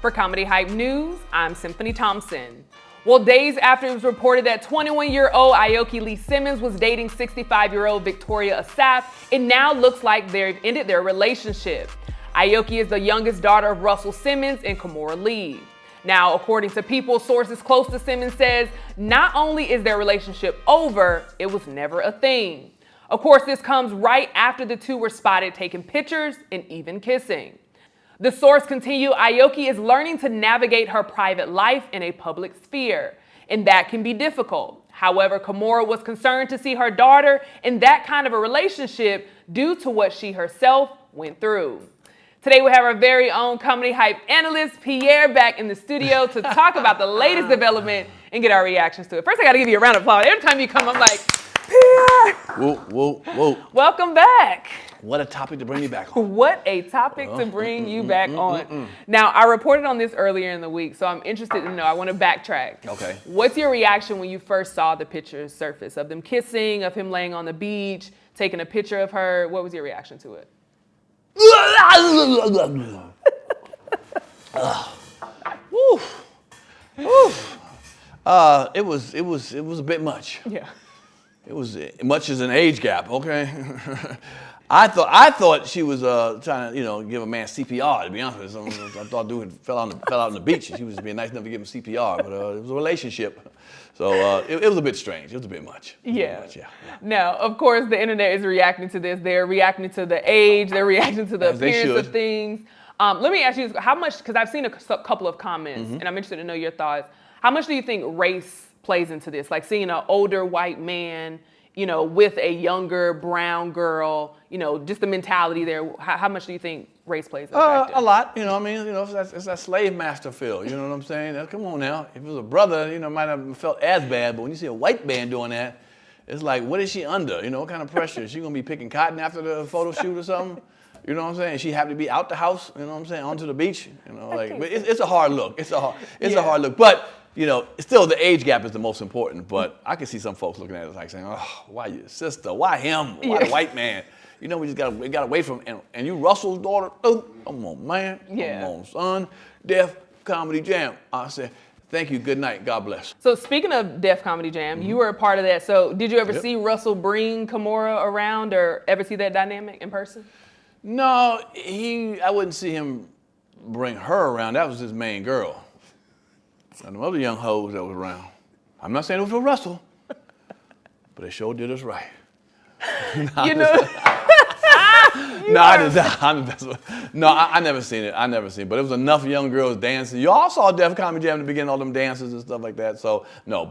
For Comedy Hype News, I'm Symphony Thompson. Well, days after it was reported that 21-year-old Aoki Lee Simmons was dating 65-year-old Victoria Asaf, it now looks like they've ended their relationship. Aoki is the youngest daughter of Russell Simmons and Kimora Lee. Now, according to people, sources close to Simmons says, not only is their relationship over, it was never a thing. Of course, this comes right after the two were spotted taking pictures and even kissing. The source continued, Aoki is learning to navigate her private life in a public sphere, and that can be difficult. However, Kimora was concerned to see her daughter in that kind of a relationship due to what she herself went through. Today we have our very own Comedy Hype analyst, Pierre, back in the studio to talk about the latest development and get our reactions to it. First, I gotta give you a round of applause. Every time you come, I'm like, Pierre! Whoa, whoa, whoa. Welcome back. What a topic to bring you back on. What a topic to bring you back on. Now, I reported on this earlier in the week, so I'm interested to know. I want to backtrack. Okay. What's your reaction when you first saw the pictures surface of them kissing, of him laying on the beach, taking a picture of her? What was your reaction to it? It was a bit much. Yeah. It was much as an age gap, okay? I thought she was trying to, give a man CPR, to be honest with you. I thought dude fell out on the beach. She was being nice enough to give him CPR, but it was a relationship. So it was a bit strange. It was a bit much. Yeah. Now, of course, the internet is reacting to this. They're reacting to the age. They're reacting to the appearance of things. Let me ask you this. How much, because I've seen a couple of comments, and I'm interested to know your thoughts. How much do you think race plays into this? Like seeing an older white man, with a younger brown girl, just the mentality there. How much do you think race plays into it? A lot, it's that slave master feel, you know what I'm saying? Come on now. If it was a brother, it might not have felt as bad, but when you see a white man doing that, it's like, what is she under? What kind of pressure? Is she gonna be picking cotton after the photo shoot or something? You know what I'm saying? She happy to be out the house, you know what I'm saying, onto the beach. But it's a hard look. It's a hard look. But still the age gap is the most important. But I can see some folks looking at it like saying, oh, why your sister? Why him? Why the white man? We got away from him. And you Russell's daughter? Oh, come on, man. Yeah. Come on, son. Def Comedy Jam. I said, thank you. Good night. God bless. So speaking of Def Comedy Jam, you were a part of that. So did you ever see Russell bring Kimora around or ever see that dynamic in person? No, I wouldn't see him bring her around. That was his main girl. And the other young hoes that was around. I'm not saying it was for Russell, but they sure did us right. I never seen it. But it was enough young girls dancing. You all saw Def Comedy Jam in the beginning, all them dances and stuff like that. So no.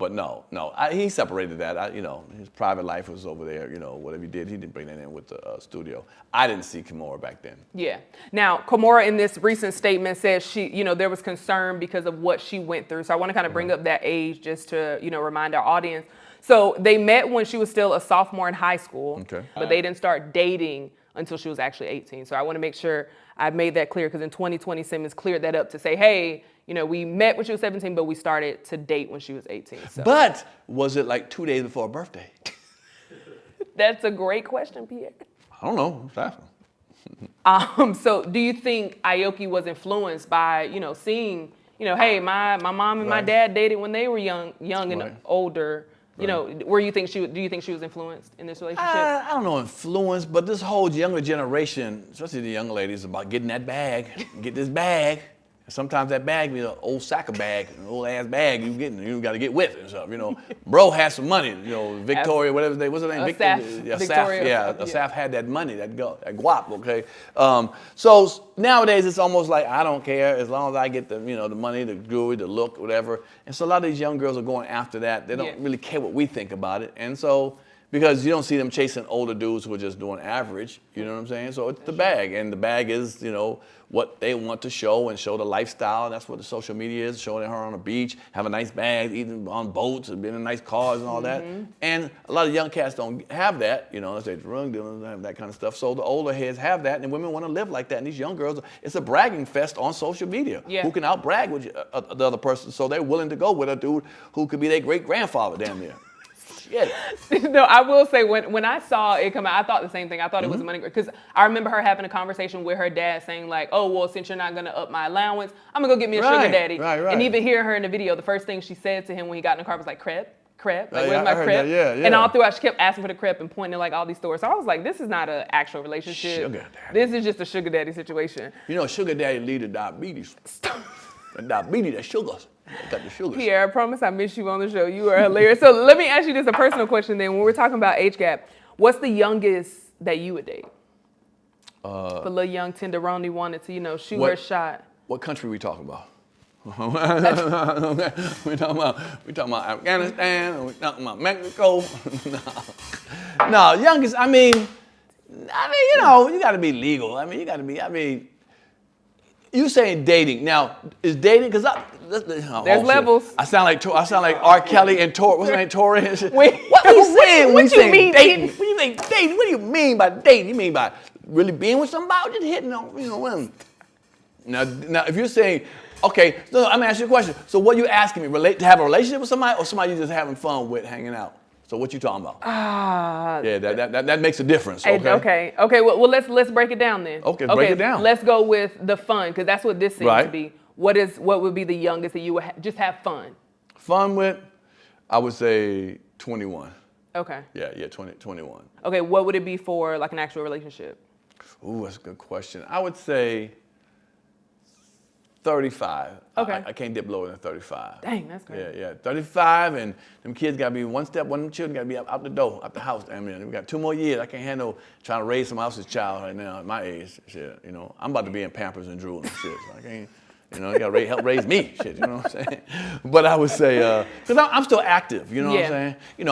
He separated that. His private life was over there. Whatever he didn't bring that in with the studio. I didn't see Kimora back then. Yeah. Now, Kimora in this recent statement says she, there was concern because of what she went through. So I want to kind of bring up that age just to, remind our audience. So they met when she was still a sophomore in high school, but they didn't start dating until she was actually 18. So I want to make sure I made that clear because in 2020, Simmons cleared that up to say, hey, we met when she was 17, but we started to date when she was 18. So. But was it like 2 days before her birthday? That's a great question, Pierre. I don't know. So do you think Aoki was influenced by, seeing, hey, my mom and my dad dated when they were young and older? Do you think she was influenced in this relationship? I don't know, influenced, but this whole younger generation, especially the young ladies, about getting that bag, get this bag. And sometimes that bag be an old sack of bag, an old ass bag you got to get with and stuff. Bro has some money. Victoria, what's her name? Asaf had that money, that guap. Okay. So nowadays it's almost like I don't care as long as I get the the money, the jewelry, the look, whatever. And so a lot of these young girls are going after that. They don't really care what we think about it. And so because you don't see them chasing older dudes who are just doing average, you know what I'm saying? So it's the bag, and the bag is, what they want to show and show the lifestyle. That's what the social media is, showing her on the beach, have a nice bag, eating on boats, and being in nice cars and all that. And a lot of young cats don't have that, unless they're drug dealers, have that kind of stuff. So the older heads have that, and women want to live like that. And these young girls, it's a bragging fest on social media. Who can out-brag with the other person, so they're willing to go with a dude who could be their great-grandfather damn near. shit. No, I will say when I saw it come out, I thought the same thing. I thought it was money because I remember her having a conversation with her dad saying like, "Oh well, since you're not gonna up my allowance, I'm gonna go get me a sugar daddy." Right. And even hearing her in the video, the first thing she said to him when he got in the car was like, "Crepe." Like, Yeah, where's my I heard crepe? that. Yeah. And all throughout, she kept asking for the crepe and pointing to like all these stores. So I was like, this is not an actual relationship. Sugar daddy. This is just a sugar daddy situation. You know, sugar daddy lead to diabetes. And diabetes, that's sugars. They got the sugars. Pierre, I promise I miss you on the show. You are hilarious. So let me ask you this, a personal question then. When we're talking about age gap, what's the youngest that you would date? If a little young tenderoni wanted to, shoot her shot. What country we talking about? we talking about Afghanistan, we talking about Mexico. No, youngest, I mean, you gotta be legal. You saying dating. Now, is dating, because there's levels. I sound like R. Kelly and Tori. What's his name? Tori? Wait, what are you saying when you say mean dating? When you say dating, what do you mean by dating? You mean by really being with somebody or just hitting on, women? Now, if you're saying, okay, so I'm gonna ask you a question. So what you asking me? To have a relationship with somebody or somebody you're just having fun with, hanging out? So what you talking about? Yeah, that makes a difference. Okay. Okay. Well, let's break it down then. Okay, break it down. Let's go with the fun because that's what this seems Right. to be. What would be the youngest that you would just have fun? Fun with, I would say 21. Okay. Yeah, 21. Okay, what would it be for like an actual relationship? Ooh, that's a good question. I would say 35. Okay. I can't dip lower than 35. Dang, that's great. Yeah. 35, and them kids got to be one of them children got to be out the door, out the house. I mean, we got 2 more years. I can't handle trying to raise someone else's child right now at my age. Shit, I'm about to be in Pampers and drool and shit. So I can't, you got to help raise me. Shit, you know what I'm saying? But I would say, because I'm still active. You know what I'm saying?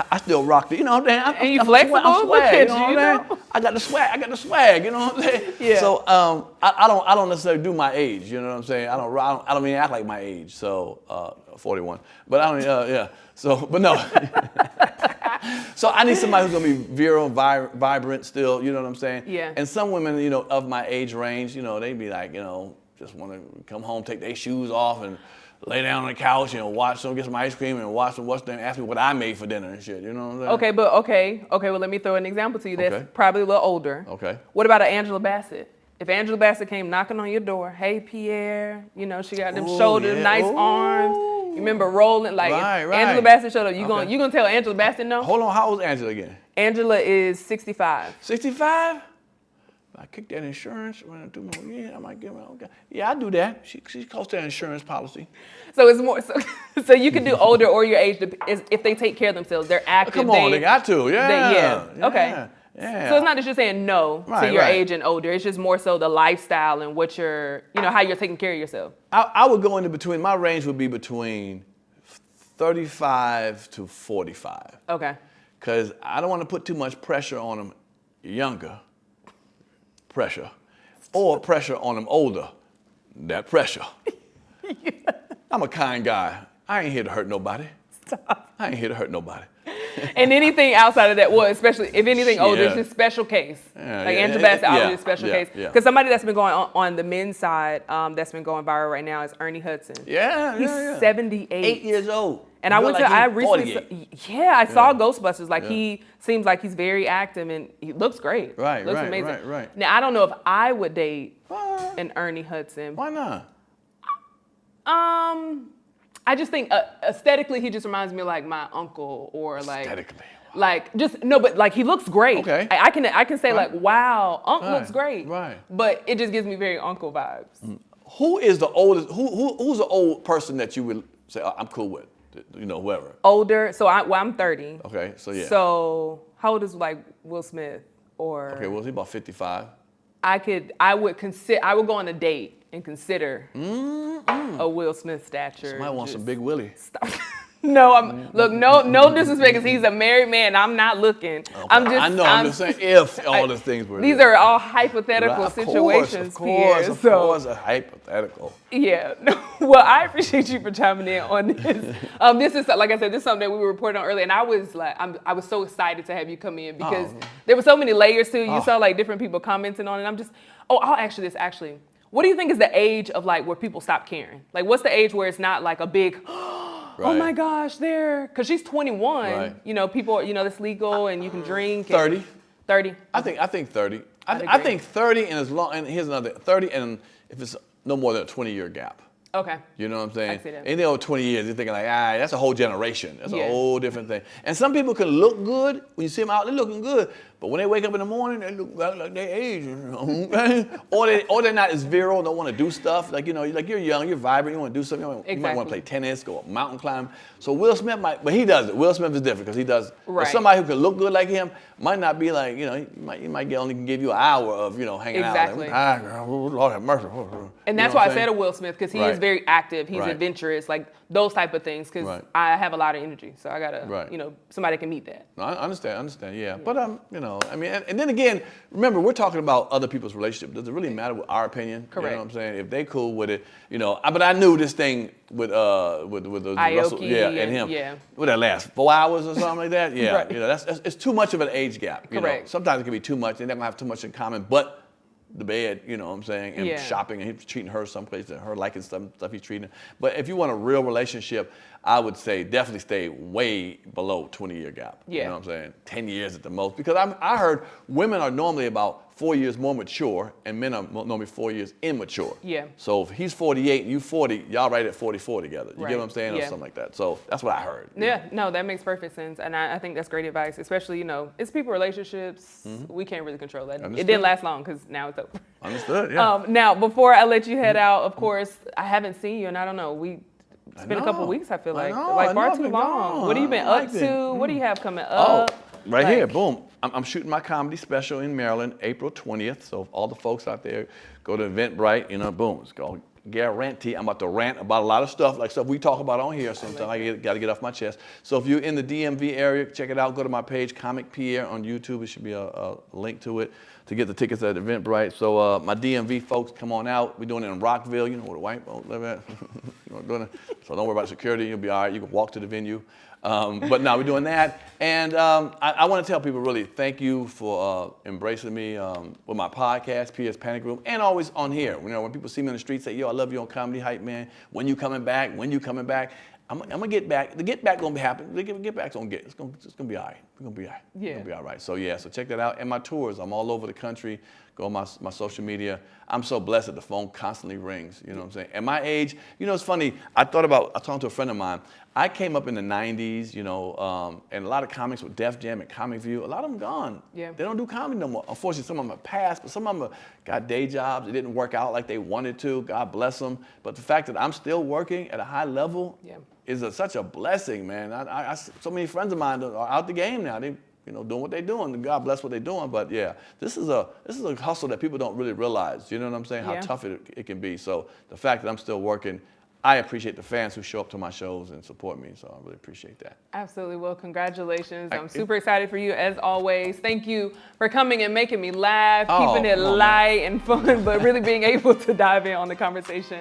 I still rock the. You know what I'm saying? And you flexible? I'm swag. You know what I'm know? saying? I got the swag. You know what I'm saying? Yeah. So I don't necessarily do my age. You know what I'm saying? I don't even act like my age. So 41. But I don't. Yeah. So, but no. So I need somebody who's gonna be virile, vibrant still. You know what I'm saying? Yeah. And some women, of my age range, they be like, just want to come home, take their shoes off, and lay down on the couch, watch them, get some ice cream, and watch them, ask me what I made for dinner and shit. You know what I'm saying? Okay. Well, let me throw an example to you. That's Okay. probably a little older. Okay. What about an Angela Bassett? If Angela Bassett came knocking on your door, hey Pierre, she got them shoulders, nice arms. You remember rolling like Right. Angela Bassett showed up. You gonna tell Angela Bassett no? Hold on, how old is Angela again? Angela is 65. 65? I kick that insurance, run it 2 more years, I might give her, okay. Yeah, I do that. She costs that insurance policy. So it's more so you can do older or your age if they take care of themselves. They're active. Come on, they got to, yeah. Okay. Yeah. So it's not that you're saying no to your Right. age and older. It's just more so the lifestyle and what you're, how you're taking care of yourself. I would go into between, my range would be between 35 to 45. Okay. Because I don't want to put too much pressure on them younger, or pressure on them older, that pressure. I'm a kind guy. I ain't here to hurt nobody. Stop. I ain't here to hurt nobody. And anything outside of that, well, especially if anything older, it's Yeah. just special case. Yeah, Like yeah, Angela yeah, Bassett, obviously a special yeah, case. yeah. Because somebody that's been going on the men's side, that's been going viral right now is Ernie Hudson. Yeah, He's 78. 8 years old. And I went to, I recently, 48. I saw Ghostbusters. Like he seems like he's very active and he looks great. Right, looks right, amazing. right. Now I don't know if I would date What? an Ernie Hudson. Why not? I just think aesthetically he just reminds me of like my uncle or like. Aesthetically. Like just no, but like he looks great. Okay. I can say Right. like wow, Unc Right, looks great. right. But it just gives me very uncle vibes. Who is the oldest? Who's the old person that you would say, oh, I'm cool with? Whoever. Older, so I'm 30. Okay, so yeah. So how old is like Will Smith or? Okay, well, he's about 55. I would go on a date and consider a Will Smith stature. Somebody wants some Big Willie. Stop. No, look, no disrespect, because he's a married man. I'm not looking. Okay. I'm just saying if all the things were These there. are all hypothetical Right, situations, of course, Pierre. a hypothetical. Yeah. Well, I appreciate you for chiming in on this. This is, like I said, this is something that we were reporting on earlier, and I was like, I was so excited to have you come in because there were so many layers to it. You saw like different people commenting on it. I'll ask you this actually. What do you think is the age of like where people stop caring? Like, what's the age where it's not like a big oh my gosh, because she's 21. Right. You know, people, you know, it's legal and you can drink. 30. 30. I think 30. I agree. think 30 and here's another 30 and if it's no more than a 20-year gap. Okay. You know what I'm saying? I see that. Anything over 20 years, you're thinking like, that's a whole generation. That's Yeah. a whole different thing. And some people can look good when you see them out, they're looking good. But when they wake up in the morning, they look like they age. or they're not as virile, don't want to do stuff. Like, you know, like you're young, you're vibrant, you want to do something. You might want to play tennis, go mountain climb. So Will Smith but he does it. Will Smith is different because he does. Right. But somebody who can look good like him might not be like, you know, he might only can give you an hour of, you know, hanging out. Like, Lord have mercy. And that's why I said of Will Smith, because he is very active. He's Right. adventurous, like those type of things. Because I have a lot of energy, so I gotta, you know, somebody can meet that. No, I understand, yeah. But you know, I mean, and then again, remember we're talking about other people's relationship. Does it really matter with our opinion? Correct. You know what I'm saying? If they cool with it, you know. But I knew this thing with Aoki, Russell, and him. Yeah. Would that last 4 hours or something like that? Yeah. Right. You know, it's too much of an age gap. You Correct. know? Sometimes it can be too much. They're not gonna have too much in common, but the bed, you know what I'm saying, and shopping, and he's treating her someplace and her liking some stuff he's treating her. But if you want a real relationship, I would say definitely stay way below 20-year gap. Yeah. You know what I'm saying? 10 years at the most. Because I heard women are normally about 4 years more mature and men are normally 4 years immature. Yeah. So if he's 48 and you 40, y'all right at 44 together. You get what I'm saying? Or Yeah. something like that. So that's what I heard. Yeah, no, that makes perfect sense. And I think that's great advice, especially, you know, it's people relationships. We can't really control that. Understood. It didn't last long because now it's over. Understood, yeah. Now, before I let you head out, of course, I haven't seen you and I don't know, it's been a couple weeks, I feel like. Like far too long. What have you been up to? What do you have coming up? Right here, boom. I'm shooting my comedy special in Maryland, April 20th. So if all the folks out there go to Eventbrite, you know, boom, it's called Guarantee. I'm about to rant about a lot of stuff, like stuff we talk about on here sometimes. I got to get off my chest. So if you're in the DMV area, check it out. Go to my page, Comic Pierre on YouTube. It should be a link to it to get the tickets at Eventbrite. So my DMV folks, come on out. We're doing it in Rockville, you know where the white folks live at. So don't worry about security. You'll be all right. You can walk to the venue. But no, we're doing that. And I want to tell people really thank you for embracing me with my podcast, Pierre's Panic Room, and always on here. You know, when people see me in the street, say, yo, I love you on Comedy Hype, man. When you coming back? When you coming back? I'm gonna get back. The get back gonna happen. The get back's gonna get. It's gonna be all right. It's gonna be all right. Yeah. It's gonna be all right. So yeah. So check that out. And my tours. I'm all over the country. Go on my social media. I'm so blessed that the phone constantly rings. You know what I'm saying? At my age, you know, it's funny. I was talking to a friend of mine. I came up in the 90s, you know, and a lot of comics with Def Jam and Comic View, a lot of them gone. Yeah. They don't do comedy no more. Unfortunately, some of them have passed, but some of them got day jobs. It didn't work out like they wanted to. God bless them. But the fact that I'm still working at a high level is such a blessing, man. So many friends of mine are out the game now. They, you know, doing what they're doing. God bless what they're doing. But yeah, this is a hustle that people don't really realize. You know what I'm saying? How tough it can be. So the fact that I'm still working, I appreciate the fans who show up to my shows and support me. So I really appreciate that. Absolutely. Well, congratulations. I'm super excited for you as always. Thank you for coming and making me laugh, keeping it light and fun, but really being able to dive in on the conversation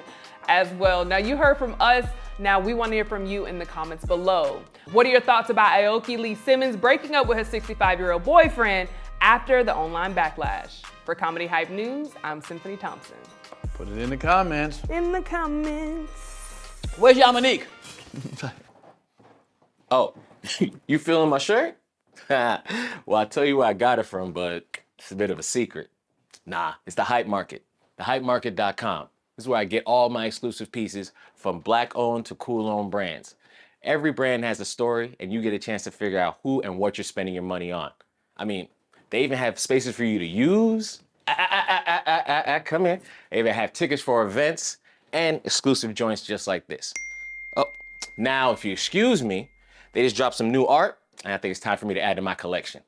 as well. Now, you heard from us. Now, we want to hear from you in the comments below. What are your thoughts about Aoki Lee Simmons breaking up with her 65-year-old boyfriend after the online backlash? For Comedy Hype News, I'm Symphony Thompson. Put it in the comments. In the comments. Where's Yamanique? Oh, you feeling my shirt? Well, I'll tell you where I got it from, but it's a bit of a secret. Nah, it's the Hype Market, thehypemarket.com. This is where I get all my exclusive pieces from Black-owned to cool-owned brands. Every brand has a story, and you get a chance to figure out who and what you're spending your money on. I mean, they even have spaces for you to use. Come here. They even have tickets for events and exclusive joints just like this. Oh, now if you excuse me, they just dropped some new art, and I think it's time for me to add to my collection.